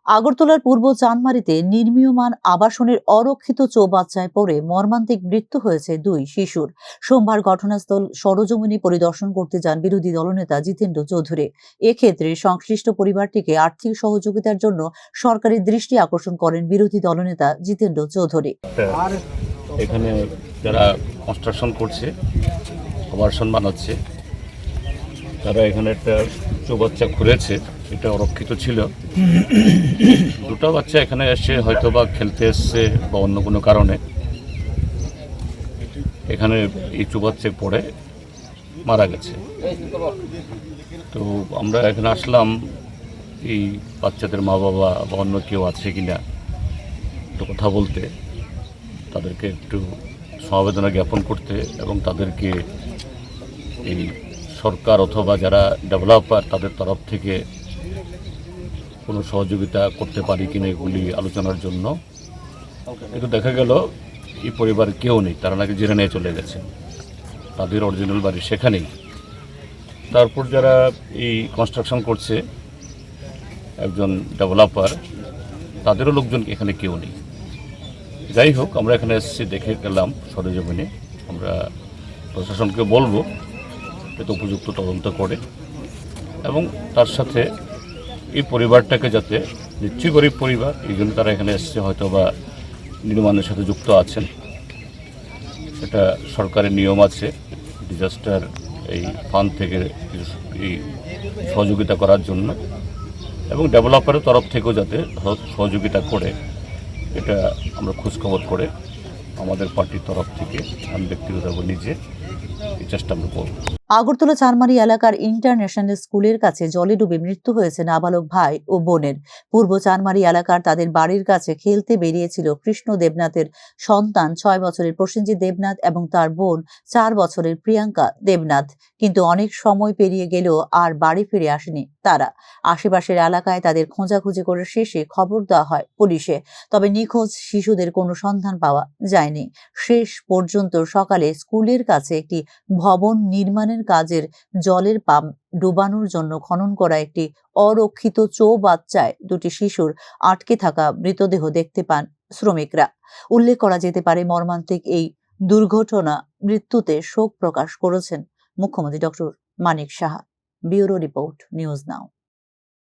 আগরতলার পূর্ব চানমারীতে নির্মীয়মান আবাসনের অরক্ষিত চৌবাচ্চায় পড়ে মর্মান্তিক মৃত্যু হয়েছে দুই শিশুর। সোমবার ঘটনাস্থল সরজমিনে পরিদর্শন করতে যান বিরোধী দলনেতা জিতেন্দ্র চৌধুরী। এক্ষেত্রে সংশ্লিষ্ট পরিবারটিকে আর্থিক সহযোগিতার জন্য সরকারের দৃষ্টি আকর্ষণ করেন বিরোধী দলনেতা জিতেন্দ্র চৌধুরী। এখানে যারা কনস্ট্রাকশন করছে, আবাসন বানাচ্ছে, তারা এখানে একটা চৌবাচ্চা খুঁড়েছে, এটা অরক্ষিত ছিল। দুটো বাচ্চা এখানে এসে হয়তো বা খেলতে এসছে বা অন্য কোনো কারণে এখানে এই চৌবাচ্চায় পড়ে মারা গেছে। তো আমরা এখানে আসলাম এই বাচ্চাদের মা বাবা বা অন্য কেউ আছে কিনা একটু কথা বলতে, তাদেরকে একটু সমবেদনা জ্ঞাপন করতে এবং তাদেরকে এই সরকার অথবা যারা ডেভেলপার তাদের তরফ থেকে কোনো সহযোগিতা করতে পারি কিনা এগুলি আলোচনার জন্য। কিন্তু দেখা গেল এই পরিবার কেউ নেই, তারা নাকি জেনে নিয়ে চলে গেছে, তাদের অরিজিনাল বাড়ি সেখানেই। তারপর যারা এই কনস্ট্রাকশন করছে, একজন ডেভেলপার, তাদেরও লোকজন এখানে কেউ নেই। যাই হোক, আমরা এখানে এসেছি, দেখে গেলাম সরেজমিনে। আমরা প্রশাসনকে বলবো যাতে উপযুক্ত তদন্ত করে এবং তার সাথে এই পরিবারটাকে যাতে, নিশ্চয়ই গরিব পরিবার, এই জন্য তারা এখানে এসছে, হয়তো বা নির্মাণের সাথে যুক্ত আছেন। এটা সরকারের নিয়ম আছে ডিজাস্টার এই ফান্ড থেকে এই সহযোগিতা করার জন্য, এবং ডেভেলপারের তরফ থেকেও যাতে সহযোগিতা করে, এটা আমরা খোঁজখবর করে আমাদের পার্টির তরফ থেকে আমি ব্যক্তিগতভাবে নিজে এই চেষ্টা আমরা করব। আগরতলা চানমারী এলাকার ইন্টারন্যাশনাল স্কুলের কাছে জলে ডুবে মৃত্যু হয়েছে নাবালক ভাই ও বোনের। পূর্ব চানমারী এলাকার তাদের বাড়ির কাছে খেলতে বেরিয়েছিল কৃষ্ণ দেবনাথের সন্তান 6 বছরের প্রসেনজিৎ দেবনাথ এবং তার বোন 4 বছরের প্রিয়াঙ্কা দেবনাথ। কিন্তু অনেক সময় পেরিয়ে গেলেও আর বাড়ি ফিরে আসেনি তারা। আশেপাশের এলাকায় তাদের খোঁজাখুঁজি করে শেষে খবর দেওয়া হয় পুলিশে, তবে নিখোঁজ শিশুদের কোনো সন্ধান পাওয়া যায়নি। শেষ পর্যন্ত সকালে স্কুলের কাছে একটি ভবন নির্মাণের কাজের জলের পাম্প ডুবানোর জন্য খনন করা একটি অরক্ষিত চৌবাচ্চায় দুটি শিশুর আটকে থাকা মৃতদেহ দেখতে পান শ্রমিকরা। উল্লেখ করা যেতে পারে, মর্মান্তিক এই দুর্ঘটনা মৃত্যুতে শোক প্রকাশ করেছেন মুখ্যমন্ত্রী doctor Manik Saha. Bureau report, news নাও।